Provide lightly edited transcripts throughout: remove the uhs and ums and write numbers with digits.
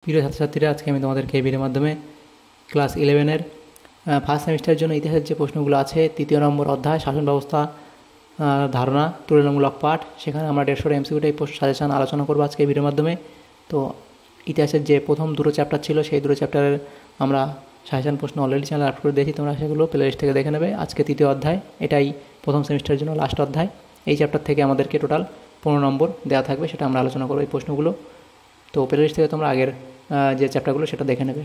প্রিয় ছাত্রছাত্রীরা, আজকে আমি তোমাদেরকে এই ভিডিওর মাধ্যমে ক্লাস 11-এর ফার্স্ট সেমিস্টারের জন্য ইতিহাসের যে প্রশ্নগুলো আছে, 3য় নম্বর অধ্যায় শাসন ব্যবস্থা ধারণা তুলনামূলক পাঠ, সেখানে আমরা 150 এমসিকিউ টাইপ সাজেশন আলোচনা করবো আজকে এই ভিডিওর মাধ্যমে। তো ইতিহাসের যে প্রথম দুটো চ্যাপ্টার ছিল, সেই দুটো চ্যাপ্টারের আমরা সাজেশন প্রশ্ন অলরেডি চ্যানেল আপলোড করে দিয়েছি, তোমরা সেগুলো প্লেলিস্ট থেকে দেখে নেবে। আজকে 3য় অধ্যায়, এটাই প্রথম সেমিস্টারের জন্য লাস্ট অধ্যায়। এই চ্যাপ্টার থেকে আমাদেরকে টোটাল 15 নম্বর দেওয়া থাকবে, সেটা আমরা আলোচনা করবো এই প্রশ্নগুলো। তো প্লেলিস্ট থেকে তোমরা আগের যে চ্যাপ্টারগুলো সেটা দেখে নেবে।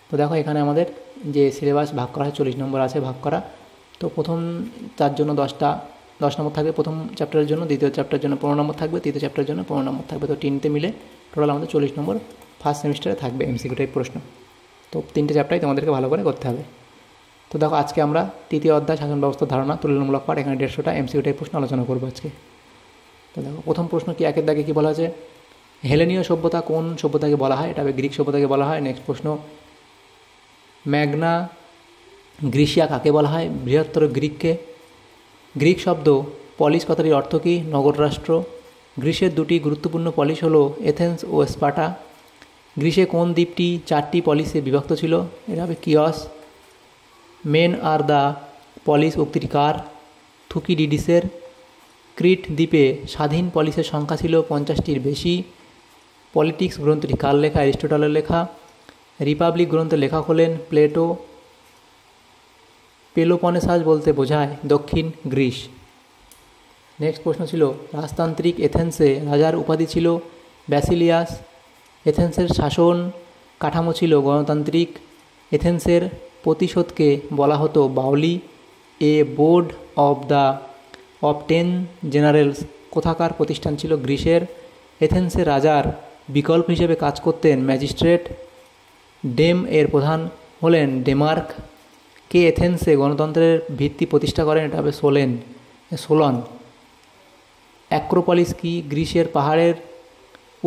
তো দেখো, এখানে আমাদের যে সিলেবাস ভাগ করা হয় 40 নম্বর আছে ভাগ করা। তো প্রথম তার জন্য 10 নম্বর থাকবে প্রথম চ্যাপ্টারের জন্য, দ্বিতীয় চ্যাপ্টারের জন্য 15 নম্বর থাকবে, তৃতীয় চ্যাপ্টারের জন্য 15 নম্বর থাকবে। তো তিনটে মিলে টোটাল আমাদের 40 নম্বর ফার্স্ট সেমিস্টারে থাকবে এমসিকিউ টাইপ প্রশ্ন। তো তিনটে চ্যাপ্টারই তোমাদেরকে ভালো করে করতে হবে। তো দেখো, আজকে আমরা 3য় অধ্যায় শাসন ব্যবস্থার ধারণা তুলনামূলক পাঠ, এখানে 150টা এমসিকিউ টাইপ প্রশ্ন আলোচনা করবো আজকে। তো দেখো, প্রথম প্রশ্ন কি, একের দাগে কী বলা আছে, হেলেনীয় সভ্যতা কোন সভ্যতাকে বলা হয়? এটা হবে গ্রিক সভ্যতাকে বলা হয়। নেক্সট প্রশ্ন, ম্যাগনা গ্রিসিয়া কাকে বলা হয়? বৃহত্তর গ্রিককে। গ্রিক শব্দ পলিস কথাটির অর্থ কী? নগর রাষ্ট্র। গ্রিসের দুটি গুরুত্বপূর্ণ পলিস হলো এথেন্স ও স্পার্টা। গ্রিসে কোন দ্বীপটি 4টি পলিসে বিভক্ত ছিল? এটা হবে কিয়স। মেন আর দ্য পলিস উক্তিটি কার? থুকিডিডিসের। ক্রিট দ্বীপে স্বাধীন পলিসের সংখ্যা ছিল 50টির বেশি। পলিটিক্স গ্রন্থটি কার লেখা? অ্যারিস্টটলের লেখা। রিপাবলিক গ্রন্থের লেখক হলেন প্লেটো। পেলোপনেসাস বলতে বোঝায় দক্ষিণ গ্রিস। নেক্সট প্রশ্ন ছিল, রাজতান্ত্রিক এথেন্সে রাজার উপাধি ছিল ব্যাসিলিয়াস। এথেন্সের শাসন কাঠামো ছিল গণতান্ত্রিক। এথেন্সের প্রতিশোধকে বলা হতো বাউলি। এ বোর্ড অফ 10 জেনারেলস কোথাকার প্রতিষ্ঠান ছিল? গ্রিসের। এথেন্সের রাজার বিকল্প হিসেবে কাজ করতেন ম্যাজিস্ট্রেট। ডেম এর প্রধান হলেন ডেমার্ক। কে এথেন্সে গণতন্ত্রের ভিত্তি প্রতিষ্ঠা করেন? এটা হবে সোলন। অ্যাক্রোপলিস কি? গ্রিসের পাহাড়ের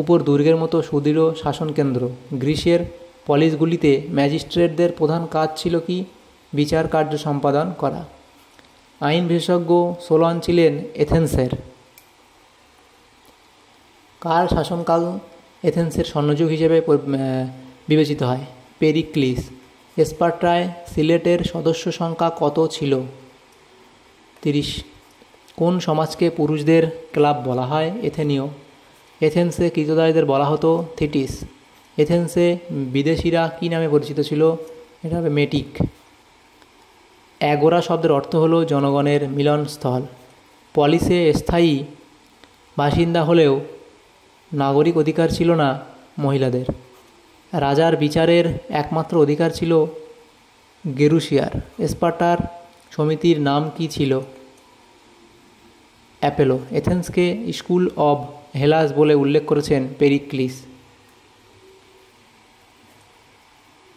উপর দুর্গের মতো সুদৃঢ় শাসন কেন্দ্র। গ্রিসের পলিসগুলিতে ম্যাজিস্ট্রেটদের প্রধান কাজ ছিল কি? বিচার কার্য সম্পাদন করা। আইন বিশেষজ্ঞ সোলন ছিলেন এথেন্সের। কার শাসনকাল এথেন্সের স্বর্ণযুগ হিসেবে বিবেচিত হয়? পেরিক্লিস। স্পার্টায় সিলেটের সদস্য সংখ্যা কত ছিল? 30। কোন সমাজকে পুরুষদের ক্লাব বলা হয়? এথেনীয়। এথেন্সে কৃতদাসদের বলা হতো থিটিস। এথেন্সে বিদেশিরা কী নামে পরিচিত ছিল? এটা হবে মেটিক। অ্যাগোরা শব্দের অর্থ হলো জনগণের মিলনস্থল। পলিসে স্থায়ী বাসিন্দা হলেও নাগরিক অধিকার ছিল না মহিলাদের। রাজার বিচারের একমাত্র অধিকার ছিল গেরুসিয়ার। স্পার্টার সমিতির নাম কি ছিল? অ্যাপেলো। এথেন্সকে স্কুল অব হেলাস বলে উল্লেখ করেছেন পেরিক্লিস।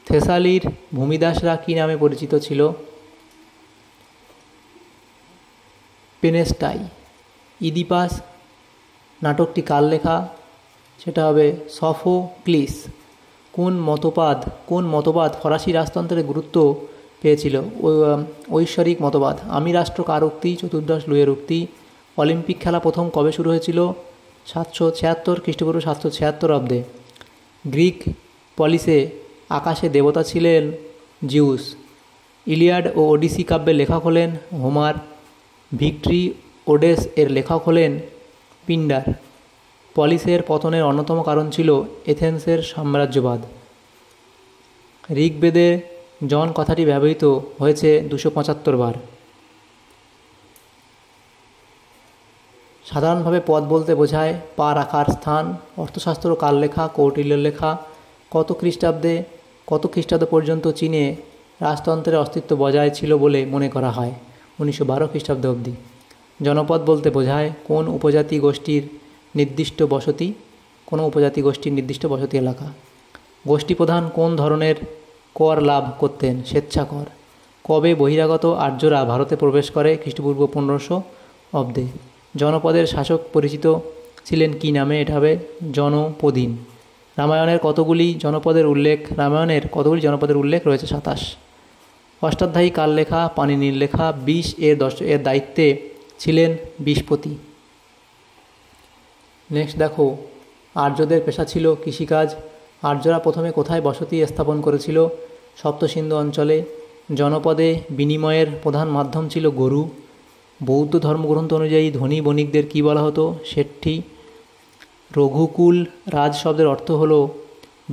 থেসালির ভূমিদাসরা কী নামে পরিচিত ছিল? পেনেস্টাই। ইদিপাস নাটকটি কার লেখা? সেটা হবে সফোক্লিস। কোন মতবাদ ফরাসি রাজতন্ত্রের গুরুত্ব পেয়েছিল? ঐশ্বরিক মতবাদ। আমি রাষ্ট্র কার উক্তি? চতুর্দশ লুইয়ের উক্তি। অলিম্পিক খেলা প্রথম কবে শুরু হয়েছিল? 776 খ্রিস্টপূর্ব 776 অব্দে। গ্রিক পলিসে আকাশে দেবতা ছিলেন জিউস। ইলিয়াড ও ওডিসি কাব্যের লেখক হলেন হোমার। ভিক্টরি ওডেস এর লেখক হলেন পিন্ডার। পলিসের পতনের অন্যতম কারণ ছিল এথেন্সের সাম্রাজ্যবাদ। ঋগ্বেদে জন কথাটি ব্যবহৃত হয়েছে 275 বার। সাধারণভাবে পদ বলতে বোঝায় পা রাখার স্থান। অর্থশাস্ত্র কার লেখা? কৌটিল্যের লেখা। কত খ্রিস্টাব্দ পর্যন্ত চীনে রাজতন্ত্রের অস্তিত্ব বজায় ছিল বলে মনে করা হয়? 1912 খ্রিস্টাব্দ অবধি। জনপদ বলতে বোঝায় কোন উপজাতি গোষ্ঠীর নির্দিষ্ট বসতি এলাকা। গোষ্ঠী প্রধান কোন ধরনের কর লাভ করতেন? স্বেচ্ছাকর। কবে বহিরাগত আর্যরা ভারতে প্রবেশ করে? খ্রিস্টপূর্ব 1500 অব্দে। জনপদের শাসক পরিচিত ছিলেন কী নামে? এটা হবে জনপদীন। রামায়ণের কতগুলি জনপদের উল্লেখ রয়েছে? 27। অষ্টাধ্যায়ী কার লেখা? পাণিনির লেখা। 20 এর দায়িত্বে ছিলেন বিশপতি। নেক্সট দেখো, আর্যদের পেশা ছিল কৃষিকাজ। আর্যরা প্রথমে কোথায় বসতি স্থাপন করেছিল? সপ্তসিন্ধু অঞ্চলে। জনপদে বিনিময়ের প্রধান মাধ্যম ছিল গরু। বৌদ্ধ ধর্মগ্রন্থ অনুযায়ী ধনী বণিকদের কী বলা হতো? শেট্টি। রঘুকুল রাজ শব্দের অর্থ হল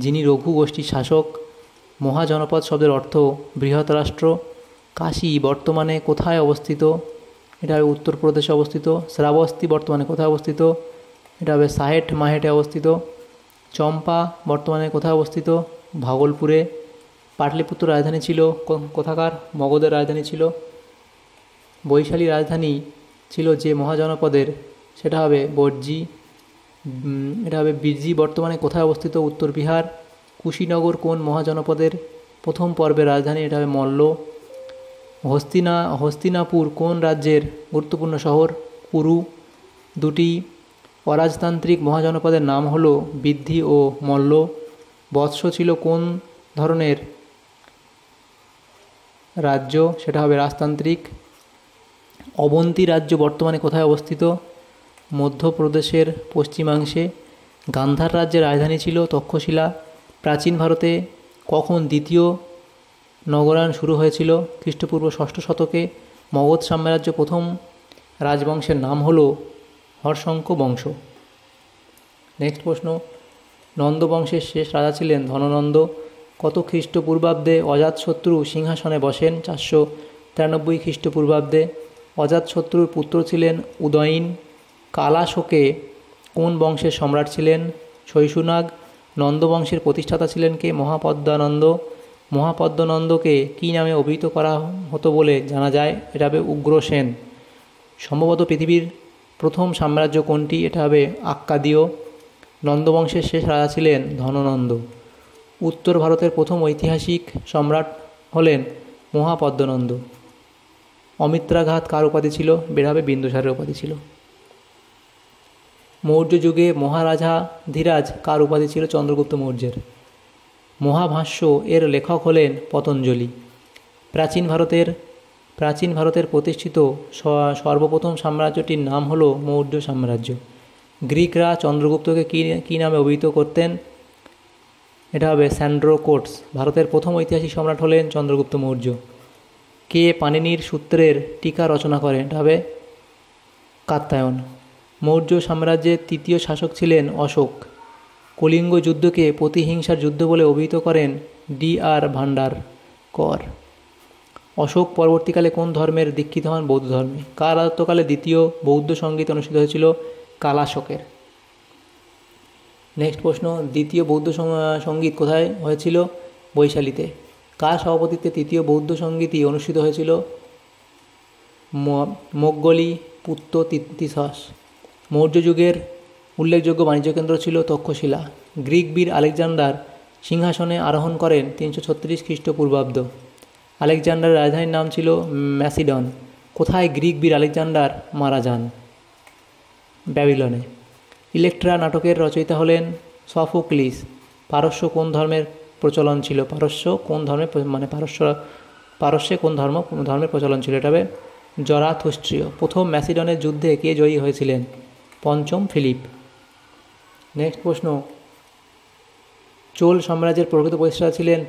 যিনি রঘু গোষ্ঠীর শাসক। মহাজনপদ শব্দের অর্থ বৃহৎ রাষ্ট্র। কাশী বর্তমানে কোথায় অবস্থিত? এটা হবে উত্তরপ্রদেশে অবস্থিত। শ্রাবস্তী বর্তমানে কোথায় অবস্থিত? এটা হবে সাহেট মাহেটে অবস্থিত। চম্পা বর্তমানে কোথায় অবস্থিত? ভাগলপুরে। পাটলিপুত্র রাজধানী ছিল কোথাকার? মগধের রাজধানী ছিল। বৈশালী রাজধানী ছিল যে মহাজনপদের, সেটা হবে বর্জি। এটা হবে বীরজি বর্তমানে কোথায় অবস্থিত? উত্তর বিহার। কুশীনগর কোন মহাজনপদের প্রথম পর্বের রাজধানী? এটা হবে মল্ল। হস্তিনাপুর কোন রাজ্যের গুরুত্বপূর্ণ শহর? কুরু। দুটি অরাজতান্ত্রিক মহাজনপদের নাম হলো বিদ্ধি ও মল্ল। বৎস ছিল কোন ধরনের রাজ্য? সেটা হবে রাজতান্ত্রিক। অবন্তী রাজ্য বর্তমানে কোথায় অবস্থিত? মধ্যপ্রদেশের পশ্চিমাংশে। গান্ধার রাজ্যের রাজধানী ছিল তক্ষশিলা। প্রাচীন ভারতে কখন দ্বিতীয় নগরায়ণ শুরু হয়েছিল? খ্রিস্টপূর্ব ষষ্ঠ শতকে। মগধ সাম্রাজ্য প্রথম রাজবংশের নাম হল হর্ষঙ্ক বংশ। নেক্সট প্রশ্ন, নন্দ বংশের শেষ রাজা ছিলেন ধননন্দ। কত খ্রিস্টপূর্বাব্দে অজাতশত্রু সিংহাসনে বসেন? 493 খ্রিস্টপূর্বাব্দে। অজাতশত্রুর পুত্র ছিলেন উদয়ীন। কালাশোকে কোন বংশের সম্রাট ছিলেন? শৈশুনাগ। নন্দবংশের প্রতিষ্ঠাতা ছিলেন কে? মহাপদ্মানন্দ। মহাপদ্মনন্দকে কী নামে অভিহিত করা হতো বলে জানা যায়? এটা হবে উগ্রসেন। সম্ভবত পৃথিবীর প্রথম সাম্রাজ্য কোনটি? এটা হবে আক্কাদীয়। নন্দবংশের শেষ রাজা ছিলেন ধননন্দ। উত্তর ভারতের প্রথম ঐতিহাসিক সম্রাট হলেন মহাপদ্মনন্দ। অমিত্রাঘাত কার উপাধি ছিল? এটা হবে বিন্দুসারের উপাধি ছিল। মৌর্য যুগে মহারাজাধিরাজ কার উপাধি ছিল? চন্দ্রগুপ্ত মৌর্যের। মহাভাষ্য এর লেখক হলেন পতঞ্জলি। প্রাচীন ভারতের প্রতিষ্ঠিত সর্বপ্রথম সাম্রাজ্যটির নাম হল মৌর্য সাম্রাজ্য। গ্রিকরা চন্দ্রগুপ্তকে কী নামে অভিহিত করতেন? এটা হবে স্যান্ড্রোকোটস। ভারতের প্রথম ঐতিহাসিক সম্রাট হলেন চন্দ্রগুপ্ত মৌর্য। কে পাণিনির সূত্রের টিকা রচনা করেন? এটা হবে কাত্যায়ন। মৌর্য সাম্রাজ্যের তৃতীয় শাসক ছিলেন অশোক। কলিঙ্গ যুদ্ধকে প্রতিহিংসার যুদ্ধ বলে অভিহিত করেন D.R. ভান্ডারকর। অশোক পরবর্তীকালে কোন ধর্মের দীক্ষিত হন? বৌদ্ধ ধর্মে। কার রাজত্বকালে দ্বিতীয় বৌদ্ধ সঙ্গীত অনুষ্ঠিত হয়েছিল? কালাশোকের। নেক্সট প্রশ্ন, দ্বিতীয় বৌদ্ধ সঙ্গীত কোথায় হয়েছিল? বৈশালীতে। কার সভাপতিত্বে তৃতীয় বৌদ্ধ সঙ্গীতই অনুষ্ঠিত হয়েছিল? মোগলি পুত্র তিথিসস। মৌর্য যুগের উল্লেখযোগ্য বাণিজ্য কেন্দ্র ছিল তক্ষশিলা। গ্রিক বীর আলেকজান্ডার সিংহাসনে আরোহণ করেন 336 খ্রিস্টপূর্বাব্দ। আলেকজান্ডারের রাজধানীর নাম ছিল ম্যাসিডন। কোথায় গ্রিক বীর আলেকজান্ডার মারা যান? ব্যাবিলনে। ইলেকট্রা নাটকের রচয়িতা হলেন সফোক্লিস। পারস্য কোন ধর্মের প্রচলন ছিল? পারস্যে কোন ধর্মের প্রচলন ছিল? এটা হবে জরাথুস্ট্রীয়। প্রথম ম্যাসিডনের যুদ্ধে কে জয়ী হয়েছিলেন? পঞ্চম ফিলিপ। নেক্সট প্রশ্ন, চোল সাম্রাজ্যের প্রকৃত প্রতিষ্ঠাতা ছিলেন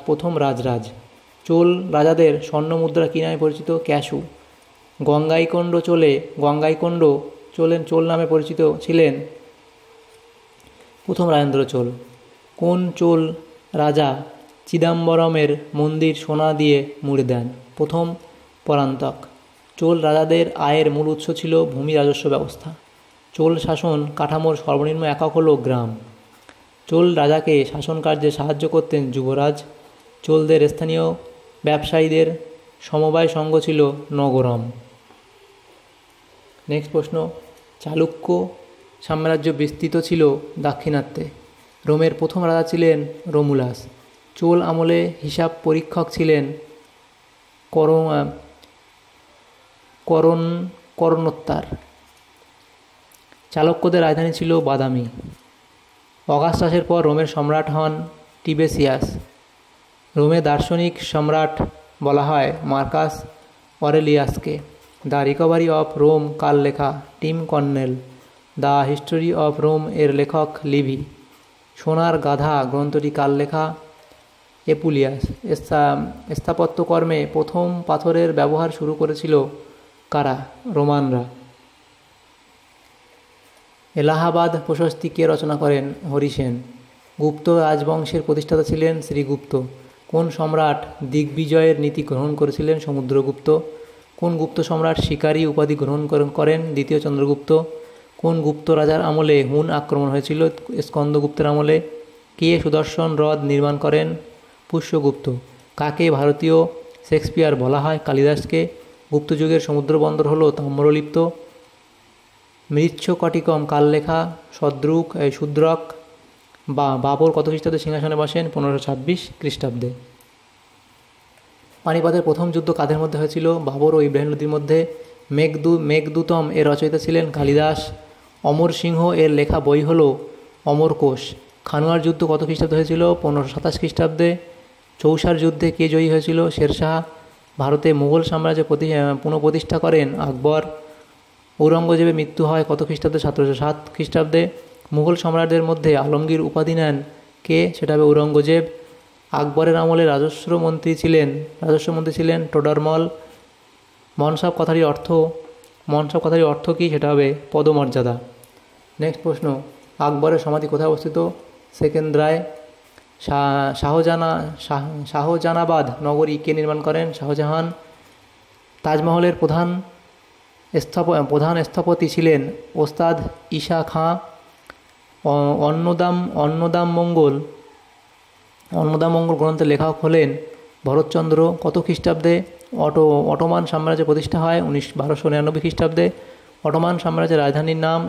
প্রথম রাজরাজ। চোল রাজাদের স্বর্ণ মুদ্রা কী নামে পরিচিত? ক্যাশু। গঙ্গাইকোন্ড চোল নামে পরিচিত ছিলেন প্রথম রাজেন্দ্র চোল। কোন চোল রাজা চিদাম্বরমের মন্দির সোনা দিয়ে মুড়ে দেন? প্রথম পরান্তক। চোল রাজাদের আয়ের মূল উৎস ছিল ভূমি রাজস্ব ব্যবস্থা। চোল শাসন কাঠামোর সর্বনিম্ন একক হল গ্রাম। চোল রাজাকে শাসন কার্যে সাহায্য করতেন যুবরাজ। চোলদের স্থানীয় ব্যবসায়ীদের সমবায় সংঘ ছিল নগরম। নেক্সট প্রশ্ন, চালুক্য সাম্রাজ্য বিস্তৃত ছিল দাক্ষিণাত্যে। রোমের প্রথম রাজা ছিলেন রোমুলাস। চোল আমলে হিসাব পরীক্ষক ছিলেন করণোত্তার। চালুক্যদের রাজধানী ছিল বাদামি। অগাস্টাসের পর রোমের সম্রাট হন টিবেসিয়াস। রোমের দার্শনিক সম্রাট বলা হয় মার্কাস অরেলিয়াসকে। দ্য রিকভারি অফ রোম কার লেখা? Tim Cornell. The history of Rome এর লেখক লিভি। সোনার গাধা গ্রন্থটি কার লেখা? এপুলিয়াস। স্থাপত্যকর্মে প্রথম পাথরের ব্যবহার শুরু করেছিল কারা? রোমানরা। এলাহাবাদ প্রশস্তি কে রচনা করেন? হরিসেন। গুপ্ত রাজবংশের প্রতিষ্ঠাতা ছিলেন শ্রীগুপ্ত। কোন সম্রাট দিগ্বিজয়ের নীতি গ্রহণ করেছিলেন? সমুদ্রগুপ্ত। কোন গুপ্ত সম্রাট শিকারী উপাধি গ্রহণ করেন? দ্বিতীয় চন্দ্রগুপ্ত। কোন গুপ্ত রাজার আমলে হুন আক্রমণ হয়েছিল? স্কন্দগুপ্তের আমলে। কে সুদর্শন হ্রদ নির্মাণ করেন? পুষ্যগুপ্ত। কাকে ভারতীয় শেক্সপিয়ার বলা হয়? কালিদাসকে। গুপ্তযুগের সমুদ্র বন্দর হল তাম্রলিপ্ত। মৃচ্ছকটিকম কার লেখা? শূদ্রক। বাবর কত খ্রিস্টাব্দে সিংহাসনে বসেন? 1526 খ্রিস্টাব্দে। পানিপথের প্রথম যুদ্ধ কাদের মধ্যে হয়েছিল? বাবর ও ইব্রাহিম লোদির মধ্যে। মেঘদূতম এর রচয়িতা ছিলেন কালিদাস। অমর সিংহ এর লেখা বই হল অমরকোষ। খানুয়ার যুদ্ধ কত খ্রিস্টাব্দে হয়েছিল? 1527 খ্রিস্টাব্দে। চৌসার যুদ্ধে কে জয়ী হয়েছিল? শেরশাহ। ভারতে মুঘল সাম্রাজ্য পুনঃপ্রতিষ্ঠা করেন আকবর। ঔরঙ্গজেবের মৃত্যু হয় কত খ্রিস্টাব্দে? 1707 খ্রিস্টাব্দে। মুঘল সম্রাটদের মধ্যে আলমগীর উপাধি নেন কে? সেটা হবে ঔরঙ্গজেব। আকবরের আমলে রাজস্ব মন্ত্রী ছিলেন টোডরমল। মনসাব কথাটির অর্থ কী? সেটা হবে পদমর্যাদা। নেক্সট প্রশ্ন, আকবরের সমাধি কোথায় অবস্থিত? সেকেন্দ্রায়। শাহজাহানাবাদ নগরী কে নির্মাণ করেন? শাহজাহান। তাজমহলের প্রধান স্থপতি ছিলেন ওস্তাদ ঈশা খাঁ। অন্নদাম মঙ্গল গ্রন্থের লেখক হলেন ভরতচন্দ্র। কত খ্রিস্টাব্দে অটোমান সাম্রাজ্যের প্রতিষ্ঠা হয়? 1299 খ্রিস্টাব্দে। অটোমান সাম্রাজ্যের রাজধানীর নাম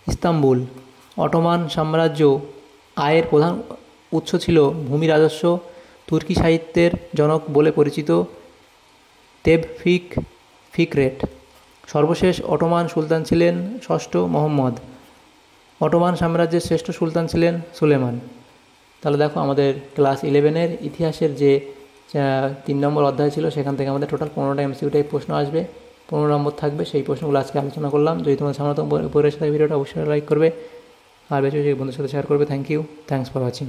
ইস্তাম্বুল। অটোমান সাম্রাজ্য আয়ের প্রধান উৎস ছিল ভূমি রাজস্ব। তুর্কি সাহিত্যের জনক বলে পরিচিত ফিকরেট। সর্বশেষ অটোমান সুলতান ছিলেন ষষ্ঠ মোহাম্মদ। অটোমান সাম্রাজ্যের শ্রেষ্ঠ সুলতান ছিলেন সুলেমান। তাহলে দেখো আমাদের ক্লাস 11-এর ইতিহাসের যে 3 নম্বর অধ্যায় ছিল সেখান থেকে আমাদের টোটাল 15টা MCQ টাইপ প্রশ্ন আসবে, 15 নম্বর থাকবে। সেই প্রশ্নগুলো আজকে আলোচনা করলাম। যদি তোমাদের সামনে উপরের সাথে ভিডিওটা অবশ্যই লাইক করবে আর বেশি বন্ধুদের সাথে শেয়ার করবে। Thanks for watching.